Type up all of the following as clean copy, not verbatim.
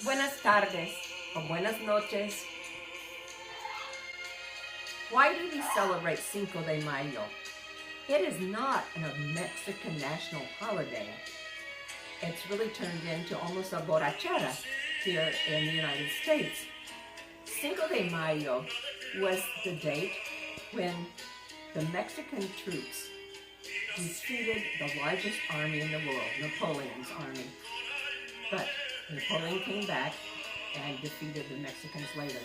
Buenas tardes or buenas noches. Why do we celebrate Cinco de Mayo? It is not a Mexican national holiday. It's really turned into almost a borrachera here in the United States. Cinco de Mayo was the date when the Mexican troops defeated the largest army in the world, Napoleon's army. But Napoleon came back and defeated the Mexicans later.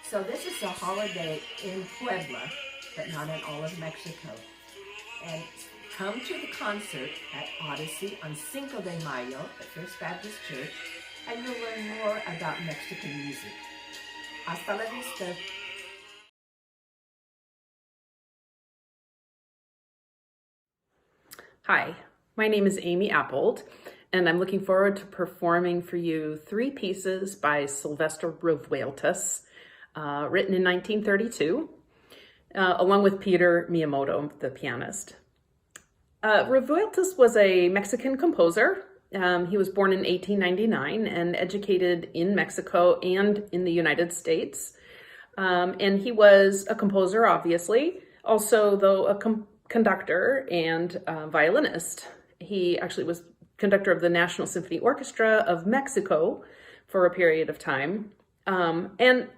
So this is a holiday in Puebla, but not in all of Mexico. And come to the concert at Odyssey on Cinco de Mayo at First Baptist Church, and you'll learn more about Mexican music. Hasta la vista. Hi, my name is Amy Appold, and I'm looking forward to performing for you 3 pieces by Silvestre Revueltas, written in 1932, along with Peter Miyamoto, the pianist. Revueltas was a Mexican composer. He was born in 1899 and educated in Mexico and in the United States. And he was a composer, obviously, also, though, a conductor and violinist. He actually was conductor of the National Symphony Orchestra of Mexico for a period of time. And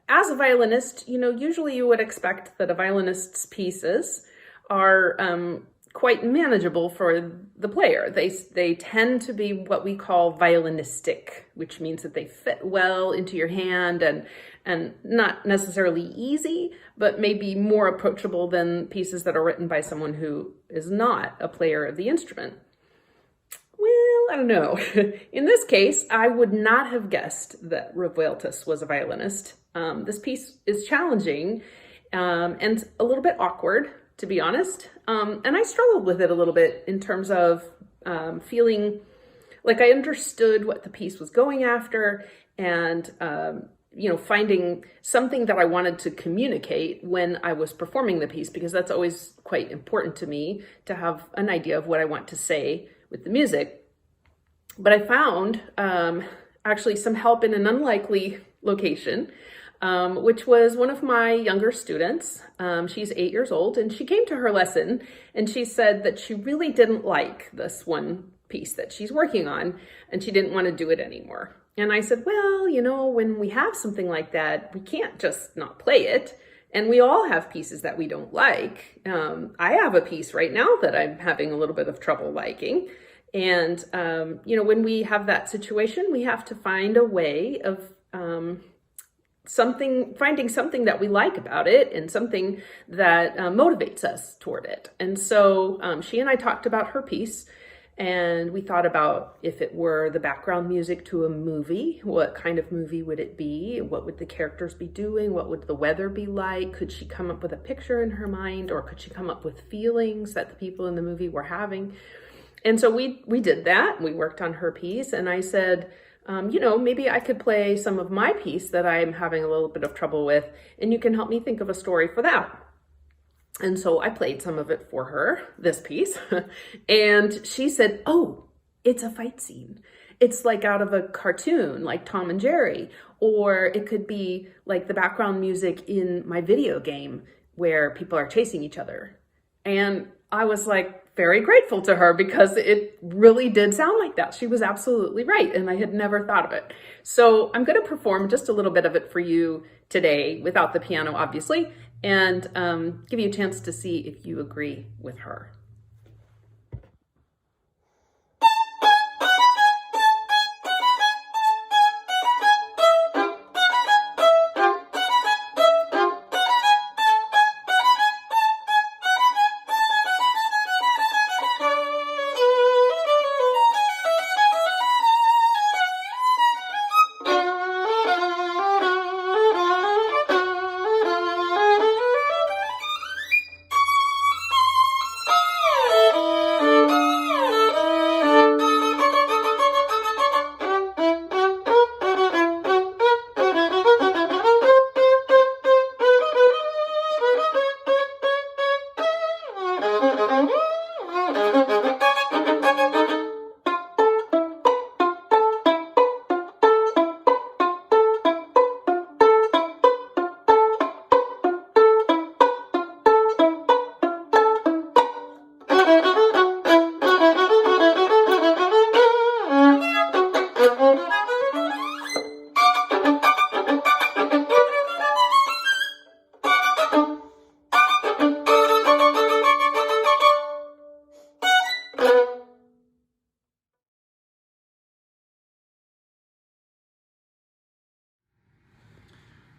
as a violinist, usually you would expect that a violinist's pieces are quite manageable for the player. They tend to be what we call violinistic, which means that they fit well into your hand and not necessarily easy, but maybe more approachable than pieces that are written by someone who is not a player of the instrument. Well, I don't know. In this case, I would not have guessed that Revueltas was a violinist. This piece is challenging and a little bit awkward, to be honest. And I struggled with it a little bit in terms of feeling like I understood what the piece was going after and, finding something that I wanted to communicate when I was performing the piece, because that's always quite important to me to have an idea of what I want to say with the music. But I found actually some help in an unlikely location, which was one of my younger students. She's 8 years old, and she came to her lesson and she said that she really didn't like this one piece that she's working on and she didn't want to do it anymore. And I said, well, when we have something like that, we can't just not play it. And we all have pieces that we don't like. I have a piece right now that I'm having a little bit of trouble liking. And, when we have that situation, we have to find a way of finding something that we like about it and something that motivates us toward it. And so she and I talked about her piece, and we thought about if it were the background music to a movie, what kind of movie would it be? What would the characters be doing? What would the weather be like? Could she come up with a picture in her mind, or could she come up with feelings that the people in the movie were having? And so we did that. We worked on her piece, and I said, maybe I could play some of my piece that I'm having a little bit of trouble with, and you can help me think of a story for that. And so I played some of it for her, this piece, and she said, oh, it's a fight scene. It's like out of a cartoon, like Tom and Jerry, or it could be like the background music in my video game where people are chasing each other. And I was like very grateful to her because it really did sound like that. She was absolutely right, and I had never thought of it. So I'm going to perform just a little bit of it for you today, without the piano, obviously, and give you a chance to see if you agree with her.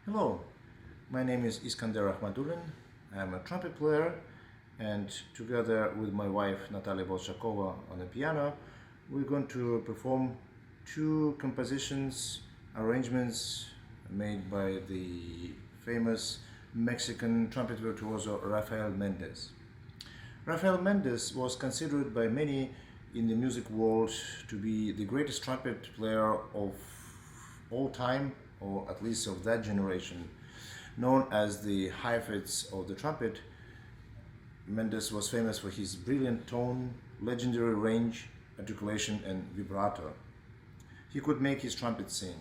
Hello, my name is Iskander Akhmadullin. I'm a trumpet player, and together with my wife Natalia Bolshakova on the piano, we're going to perform two compositions, arrangements made by the famous Mexican trumpet virtuoso Rafael Mendez. Rafael Mendez was considered by many in the music world to be the greatest trumpet player of all time, or at least of that generation. Known as the Heifetz of the trumpet, Mendez was famous for his brilliant tone, legendary range, articulation, and vibrato. He could make his trumpet sing.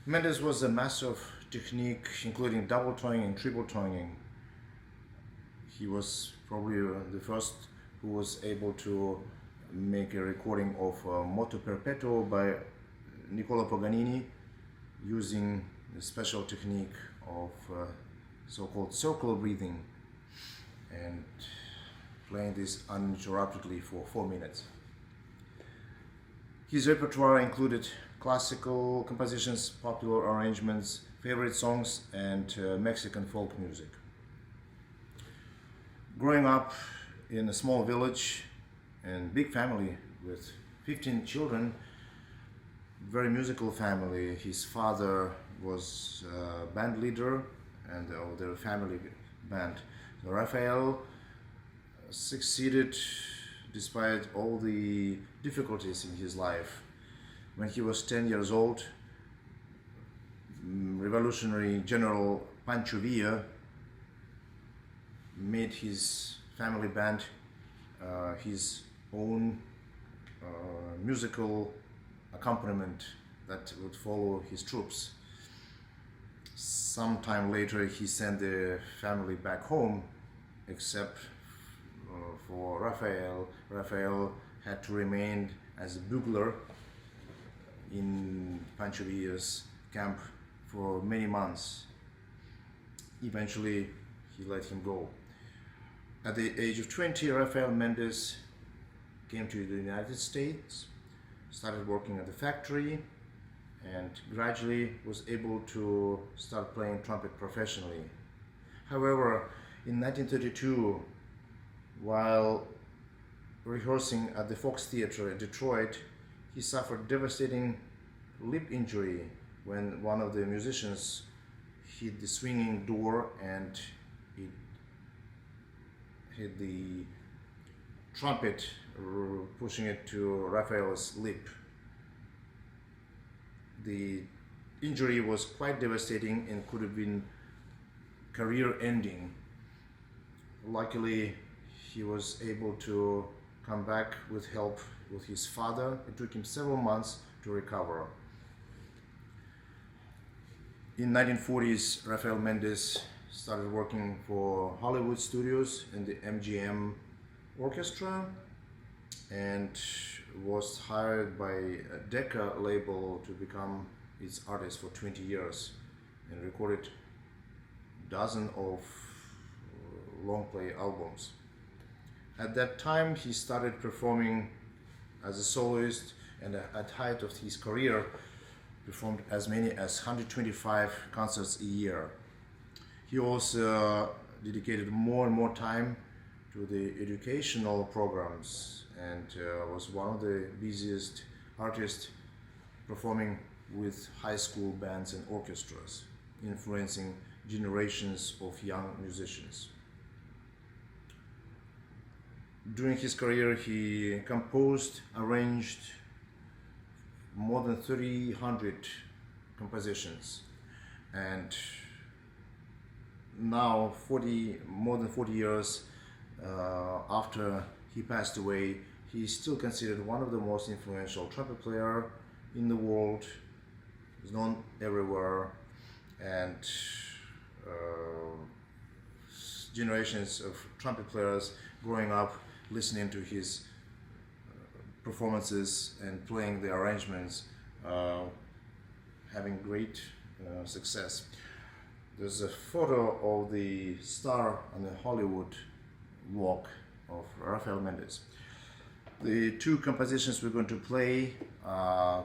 Mendez was a master of technique, including double tonguing and triple tonguing. He was probably the first who was able to make a recording of Moto Perpetuo by Nicola Paganini, using the special technique of so-called circle breathing and playing this uninterruptedly for 4 minutes. His repertoire included classical compositions, popular arrangements, favorite songs, and Mexican folk music. Growing up in a small village and big family with 15 children, very musical family. His father was a band leader and their family band. So Rafael succeeded despite all the difficulties in his life. When he was 10 years old, Revolutionary General Pancho Villa made his family band his own musical accompaniment that would follow his troops. Sometime later he sent the family back home, except for Rafael. Rafael had to remain as a bugler in Pancho Villa's camp for many months. Eventually he let him go. At the age of 20, Rafael Mendez came to the United States, started working at the factory, and gradually was able to start playing trumpet professionally. However, in 1932, while rehearsing at the Fox Theatre in Detroit, he suffered devastating lip injury when one of the musicians hit the swinging door and it hit the trumpet, pushing it to Rafael's lip. The injury was quite devastating and could have been career-ending. Luckily, he was able to come back with help with his father. It took him several months to recover. In 1940s, Rafael Mendez started working for Hollywood studios in the MGM orchestra and was hired by a Decca label to become its artist for 20 years and recorded dozens of long play albums. At that time he started performing as a soloist, and at height of his career performed as many as 125 concerts a year. He also dedicated more and more time to the educational programs and was one of the busiest artists performing with high school bands and orchestras, influencing generations of young musicians. During his career, he composed, arranged more than 300 compositions, and now more than 40 years after he passed away, he is still considered one of the most influential trumpet player in the world. He's known everywhere, and generations of trumpet players growing up listening to his performances and playing the arrangements, having great success. There's a photo of the star on the Hollywood walk of Rafael Mendez. The two compositions we're going to play are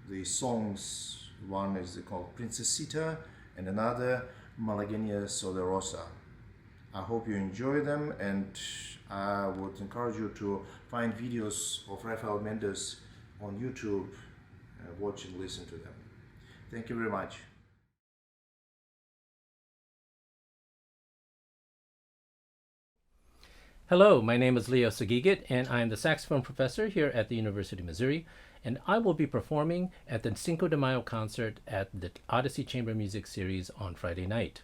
the songs. One is called Princesita and another Malagueña Solerosa. I hope you enjoy them, and I would encourage you to find videos of Rafael Mendez on YouTube, watch and listen to them. Thank you very much. Hello, my name is Leo Saguiguit, and I am the saxophone professor here at the University of Missouri, and I will be performing at the Cinco de Mayo concert at the Odyssey Chamber Music Series on Friday night.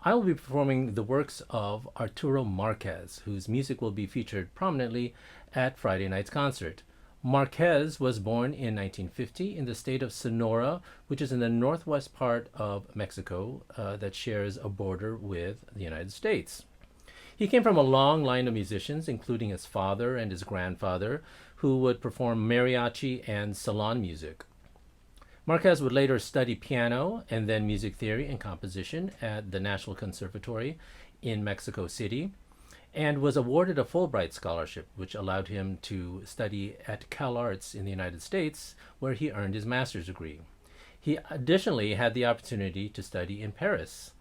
I will be performing the works of Arturo Marquez, whose music will be featured prominently at Friday night's concert. Marquez was born in 1950 in the state of Sonora, which is in the northwest part of Mexico that shares a border with the United States. He came from a long line of musicians, including his father and his grandfather, who would perform mariachi and salon music. Marquez would later study piano and then music theory and composition at the National Conservatory in Mexico City, and was awarded a Fulbright scholarship, which allowed him to study at Cal Arts in the United States, where he earned his master's degree. He additionally had the opportunity to study in Paris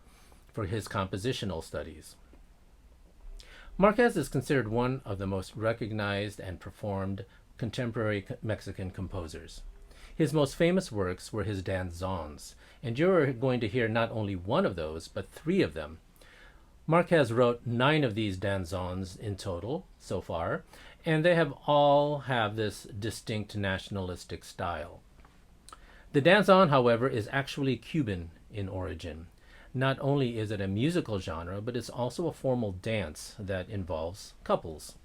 for his compositional studies. Marquez is considered one of the most recognized and performed contemporary Mexican composers. His most famous works were his danzones, and you're going to hear not only one of those, but 3 of them. Marquez wrote 9 of these danzones in total so far, and they all have this distinct nationalistic style. The danzone, however, is actually Cuban in origin. Not only is it a musical genre, but it's also a formal dance that involves couples.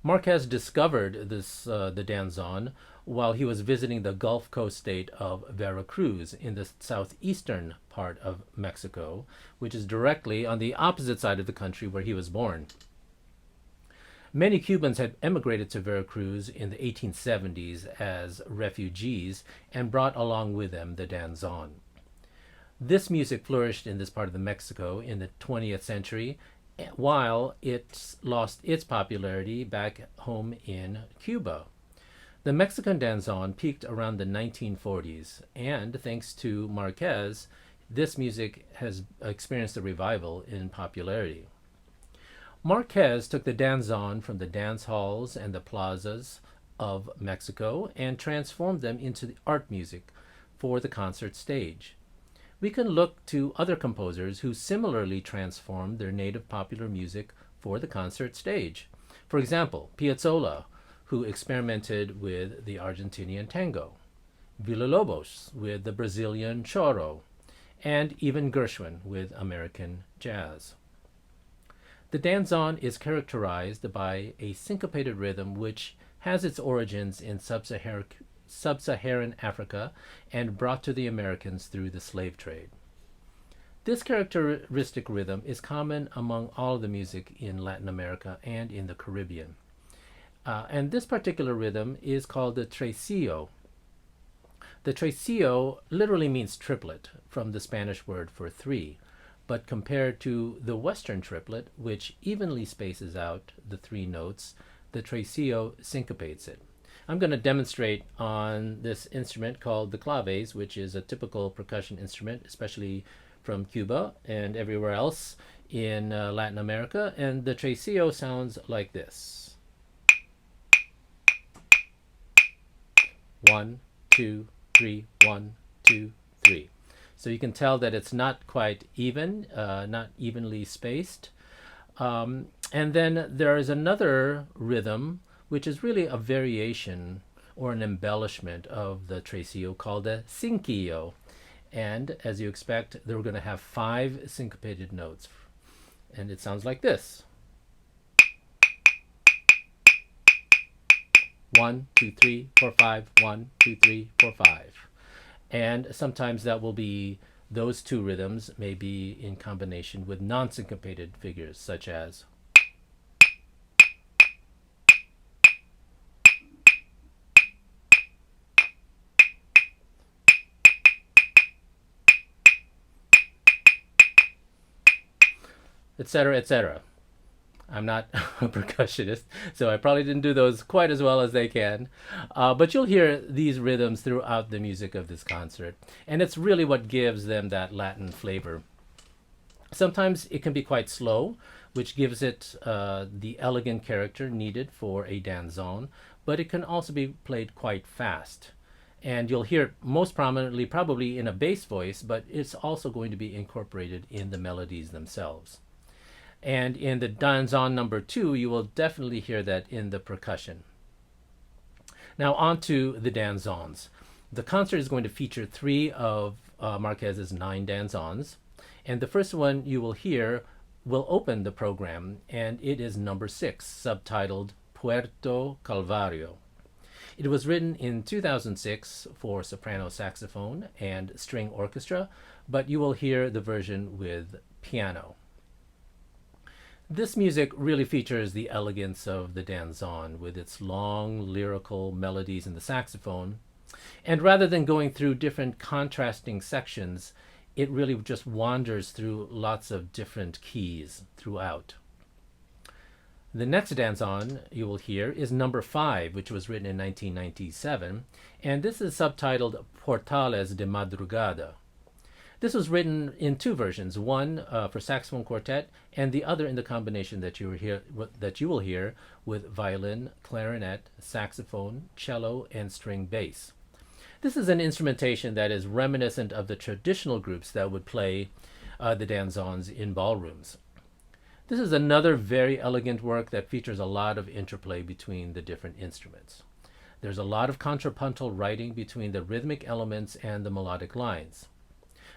Marquez discovered the danzone while he was visiting the Gulf Coast state of Veracruz in the southeastern part of Mexico, which is directly on the opposite side of the country where he was born. Many Cubans had emigrated to Veracruz in the 1870s as refugees and brought along with them the danzone. This music flourished in this part of Mexico in the 20th century, while it lost its popularity back home in Cuba. The Mexican danzone peaked around the 1940s, and thanks to Marquez, this music has experienced a revival in popularity. Marquez took the danzone from the dance halls and the plazas of Mexico and transformed them into the art music for the concert stage. We can look to other composers who similarly transformed their native popular music for the concert stage. For example, Piazzolla, who experimented with the Argentinian tango, Villalobos with the Brazilian choro, and even Gershwin with American jazz. The danzone is characterized by a syncopated rhythm which has its origins in sub-Saharan Africa and brought to the Americans through the slave trade. This characteristic rhythm is common among all of the music in Latin America and in the Caribbean. And this particular rhythm is called the tresillo. The tresillo literally means triplet, from the Spanish word for 3, but compared to the Western triplet, which evenly spaces out the 3 notes, the tresillo syncopates it. I'm going to demonstrate on this instrument called the claves, which is a typical percussion instrument, especially from Cuba and everywhere else in Latin America. And the tresillo sounds like this. 1, 2, 3, 1, 2, 3. So you can tell that it's not quite even, not evenly spaced. And then there is another rhythm, which is really a variation or an embellishment of the tresillo called the cinquillo. And as you expect, they're going to have 5 syncopated notes. And it sounds like this. 1, 2, 3, 4, 5, 1, 2, 3, 4, 5. And sometimes that will be, those 2 rhythms may be in combination with non-syncopated figures, such as etc., etc. I'm not a percussionist, so I probably didn't do those quite as well as they can. But you'll hear these rhythms throughout the music of this concert, and it's really what gives them that Latin flavor. Sometimes it can be quite slow, which gives it the elegant character needed for a danzone, but it can also be played quite fast. And you'll hear it most prominently probably in a bass voice, but it's also going to be incorporated in the melodies themselves. And in the danzon number 2, you will definitely hear that in the percussion. Now on to the danzons. The concert is going to feature 3 of Marquez's 9 danzons. And the first one you will hear will open the program, and it is number 6, subtitled Puerto Calvario. It was written in 2006 for soprano saxophone and string orchestra, but you will hear the version with piano. This music really features the elegance of the danzon with its long lyrical melodies in the saxophone. And rather than going through different contrasting sections, it really just wanders through lots of different keys throughout. The next danzon you will hear is number 5, which was written in 1997, and this is subtitled Portales de Madrugada. This was written in 2 versions, one for saxophone quartet and the other in the combination that you will hear with violin, clarinet, saxophone, cello, and string bass. This is an instrumentation that is reminiscent of the traditional groups that would play the danzons in ballrooms. This is another very elegant work that features a lot of interplay between the different instruments. There's a lot of contrapuntal writing between the rhythmic elements and the melodic lines.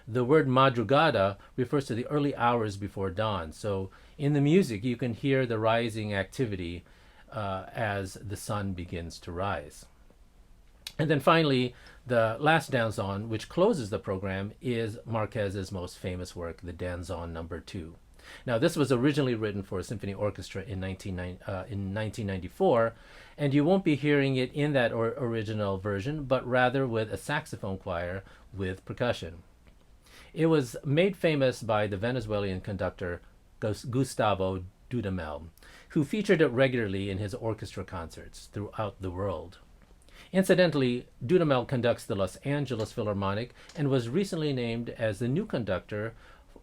The word madrugada refers to the early hours before dawn, so in the music you can hear the rising activity as the sun begins to rise. And then finally, the last danzon, which closes the program, is Marquez's most famous work, the danzon number 2. Now, this was originally written for a symphony orchestra in 1994, and you won't be hearing it in that original version, but rather with a saxophone choir with percussion. It was made famous by the Venezuelan conductor Gustavo Dudamel, who featured it regularly in his orchestra concerts throughout the world. Incidentally, Dudamel conducts the Los Angeles Philharmonic and was recently named as the new conductor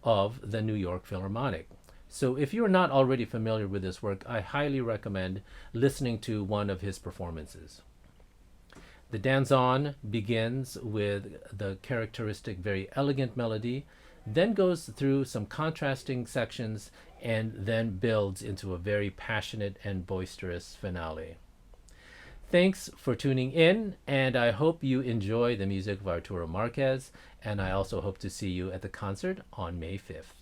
of the New York Philharmonic. So if you're not already familiar with this work, I highly recommend listening to one of his performances. The danzon begins with the characteristic, very elegant melody, then goes through some contrasting sections, and then builds into a very passionate and boisterous finale. Thanks for tuning in, and I hope you enjoy the music of Arturo Marquez, and I also hope to see you at the concert on May 5th.